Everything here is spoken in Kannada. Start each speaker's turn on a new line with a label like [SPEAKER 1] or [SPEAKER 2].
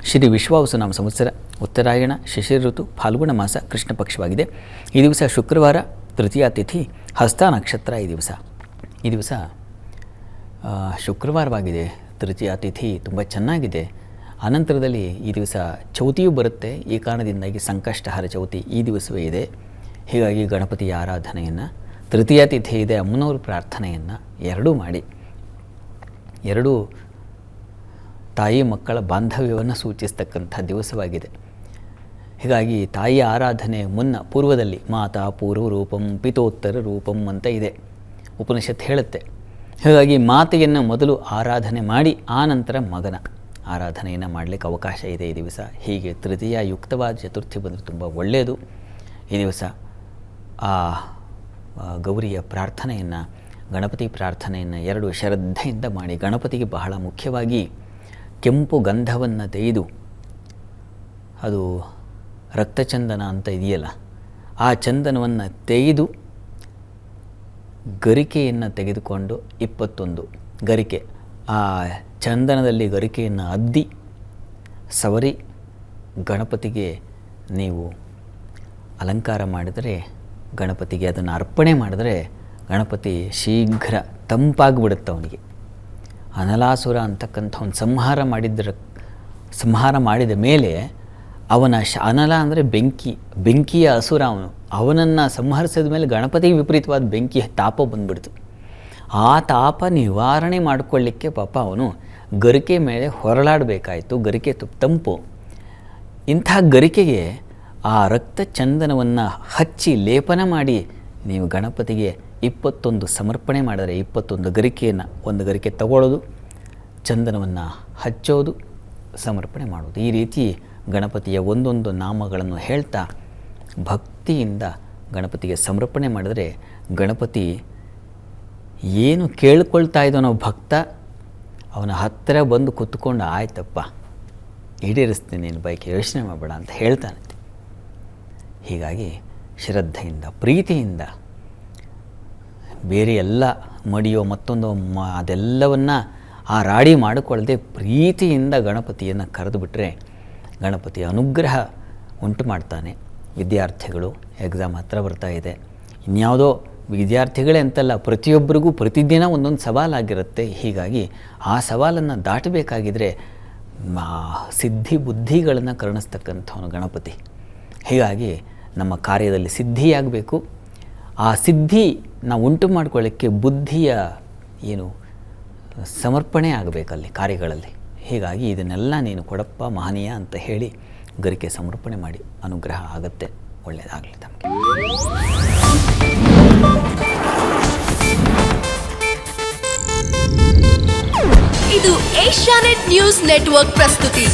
[SPEAKER 1] ಶ್ರೀ ವಿಶ್ವಾವಸುನಾಮ ಸಂವತ್ಸರ ಉತ್ತರಾಯಣ ಶಿಶಿರ ಋತು ಫಾಲ್ಗುಣ ಮಾಸ ಕೃಷ್ಣ ಪಕ್ಷವಾಗಿದೆ. ಈ ದಿವಸ ಶುಕ್ರವಾರ, ತೃತೀಯ ತಿಥಿ, ಹಸ್ತ ನಕ್ಷತ್ರ. ಈ ದಿವಸ ಶುಕ್ರವಾರವಾಗಿದೆ. ತೃತೀಯ ತಿಥಿ ತುಂಬ ಚೆನ್ನಾಗಿದೆ. ಅನಂತರದಲ್ಲಿ ಈ ದಿವಸ ಚೌತಿಯೂ ಬರುತ್ತೆ. ಈ ಕಾರಣದಿಂದಾಗಿ ಸಂಕಷ್ಟಹರ ಚೌತಿ ಈ ದಿವಸವೇ ಇದೆ. ಹೀಗಾಗಿ ಗಣಪತಿಯ ಆರಾಧನೆಯನ್ನು, ತೃತೀಯ ತಿಥಿ ಇದೆ, ಅಮ್ಮನವ್ರ ಪ್ರಾರ್ಥನೆಯನ್ನು ಎರಡೂ ಮಾಡಿ, ಎರಡೂ ತಾಯಿ ಮಕ್ಕಳ ಬಾಂಧವ್ಯವನ್ನು ಸೂಚಿಸ್ತಕ್ಕಂಥ ದಿವಸವಾಗಿದೆ. ಹೀಗಾಗಿ ತಾಯಿಯ ಆರಾಧನೆ ಪೂರ್ವದಲ್ಲಿ ಮಾತಾ ಪೂರ್ವ ರೂಪಂ ಪಿತೋತ್ತರ ರೂಪಂ ಅಂತ ಇದೆ, ಉಪನಿಷತ್ ಹೇಳುತ್ತೆ. ಹೀಗಾಗಿ ಮಾತೆಯನ್ನು ಮೊದಲು ಆರಾಧನೆ ಮಾಡಿ ಆನಂತರ ಮಗನ ಆರಾಧನೆಯನ್ನು ಮಾಡಲಿಕ್ಕೆ ಅವಕಾಶ ಇದೆ ಈ ದಿವಸ. ಹೀಗೆ ತೃತೀಯ ಯುಕ್ತವಾದ ಚತುರ್ಥಿ ಬಂದರೆ ತುಂಬ ಒಳ್ಳೆಯದು. ಈ ದಿವಸ ಆ ಗೌರಿಯ ಪ್ರಾರ್ಥನೆಯನ್ನು, ಗಣಪತಿ ಪ್ರಾರ್ಥನೆಯನ್ನು ಎರಡು ಶ್ರದ್ಧೆಯಿಂದ ಮಾಡಿ. ಗಣಪತಿಗೆ ಬಹಳ ಮುಖ್ಯವಾಗಿ ಕೆಂಪು ಗಂಧವನ್ನು ತೆಗೆದು, ಅದು ರಕ್ತಚಂದನ ಅಂತ ಇದೆಯಲ್ಲ, ಆ ಚಂದನವನ್ನು ತೆಗೆದು ಗರಿಕೆಯನ್ನು ತೆಗೆದುಕೊಂಡು 21 ಗರಿಕೆ, ಆ ಚಂದನದಲ್ಲಿ ಗರಿಕೆಯನ್ನು ಅದ್ದಿ ಸವರಿ ಗಣಪತಿಗೆ ನೀವು ಅಲಂಕಾರ ಮಾಡಿದರೆ, ಗಣಪತಿಗೆ ಅದನ್ನು ಅರ್ಪಣೆ ಮಾಡಿದರೆ ಗಣಪತಿ ಶೀಘ್ರ ತಂಪಾಗಿಬಿಡುತ್ತೆ. ಅವನಿಗೆ ಅನಲಾಸುರ ಅಂತಕ್ಕಂಥ ಒಂದು ಸಂಹಾರ ಮಾಡಿದ ಮೇಲೆ ಅವನ ಅನಲ ಅಂದರೆ ಬೆಂಕಿಯ ಅಸುರ ಅವನನ್ನು ಸಂಹರಿಸಿದ ಮೇಲೆ ಗಣಪತಿಗೆ ವಿಪರೀತವಾದ ಬೆಂಕಿಯ ತಾಪ ಬಂದುಬಿಡ್ತು. ಆ ತಾಪ ನಿವಾರಣೆ ಮಾಡಿಕೊಳ್ಳಿಕ್ಕೆ ಪಾಪ ಅವನು ಗರಿಕೆ ಮೇಲೆ ಹೊರಳಾಡಬೇಕಾಯಿತು. ಗರಿಕೆ ತಂಪು. ಇಂಥ ಗರಿಕೆಗೆ ಆ ರಕ್ತ ಚಂದನವನ್ನು ಹಚ್ಚಿ ಲೇಪನ ಮಾಡಿ ನೀವು ಗಣಪತಿಗೆ 21 ಸಮರ್ಪಣೆ ಮಾಡಿದರೆ, 21 ಗರಿಕೆಯನ್ನು, ಒಂದು ಗರಿಕೆ ತಗೊಳ್ಳೋದು, ಚಂದನವನ್ನು ಹಚ್ಚೋದು, ಸಮರ್ಪಣೆ ಮಾಡೋದು. ಈ ರೀತಿ ಗಣಪತಿಯ ಒಂದೊಂದು ನಾಮಗಳನ್ನು ಹೇಳ್ತಾ ಭಕ್ತಿಯಿಂದ ಗಣಪತಿಗೆ ಸಮರ್ಪಣೆ ಮಾಡಿದರೆ ಗಣಪತಿ ಏನು ಕೇಳ್ಕೊಳ್ತಾ ಇದ್ದಾನೋ ಭಕ್ತ, ಅವನ ಹತ್ತಿರ ಬಂದು ಕೂತ್ಕೊಂಡು ಆಯ್ತಪ್ಪ ಈಡೇರಿಸ್ತೀನಿ ನೀನು ಬೈಕ್, ಯೋಚನೆ ಮಾಡಬೇಡ ಅಂತ ಹೇಳ್ತಾನೆ. ಹೀಗಾಗಿ ಶ್ರದ್ಧೆಯಿಂದ, ಪ್ರೀತಿಯಿಂದ, ಬೇರೆ ಎಲ್ಲ ಮಡಿಯೋ ಮತ್ತೊಂದು ಅದೆಲ್ಲವನ್ನು ಆ ರಾಡಿ ಮಾಡಿಕೊಳ್ಳದೆ ಪ್ರೀತಿಯಿಂದ ಗಣಪತಿಯನ್ನು ಕರೆದು ಬಿಟ್ಟರೆ ಗಣಪತಿ ಅನುಗ್ರಹ ಉಂಟು ಮಾಡ್ತಾನೆ. ವಿದ್ಯಾರ್ಥಿಗಳು ಎಕ್ಸಾಮ್ ಹತ್ರ ಬರ್ತಾ ಇದೆ, ಇನ್ಯಾವುದೋ ವಿದ್ಯಾರ್ಥಿಗಳೇ ಅಂತಲ್ಲ, ಪ್ರತಿಯೊಬ್ಬರಿಗೂ ಪ್ರತಿದಿನ ಒಂದೊಂದು ಸವಾಲಾಗಿರುತ್ತೆ. ಹೀಗಾಗಿ ಆ ಸವಾಲನ್ನು ದಾಟಬೇಕಾಗಿದ್ದರೆ ಸಿದ್ಧಿ ಬುದ್ಧಿಗಳನ್ನು ಕರುಣಿಸ್ತಕ್ಕಂಥವನು ಗಣಪತಿ. ಹೀಗಾಗಿ ನಮ್ಮ ಕಾರ್ಯದಲ್ಲಿ ಸಿದ್ಧಿಯಾಗಬೇಕು. ಆ ಸಿದ್ಧಿ ನಾವು ಉಂಟು ಮಾಡಿಕೊಳ್ಳೋಕ್ಕೆ ಬುದ್ಧಿಯ ಸಮರ್ಪಣೆ ಆಗಬೇಕಲ್ಲಿ ಕಾರ್ಯಗಳಲ್ಲಿ. ಹೀಗಾಗಿ ಇದನ್ನೆಲ್ಲ ನೀನು ಕೊಡಪ್ಪ ಮಹನೀಯ ಅಂತ ಹೇಳಿ ಗರಿಕೆ ಸಮರ್ಪಣೆ ಮಾಡಿ ಅನುಗ್ರಹ ಆಗುತ್ತೆ. ಒಳ್ಳೆಯದಾಗಲಿ ತಮಗೆ.
[SPEAKER 2] ಇದು ಏಷ್ಯಾನೆಟ್ ನ್ಯೂಸ್ ನೆಟ್ವರ್ಕ್ ಪ್ರಸ್ತುತಿ.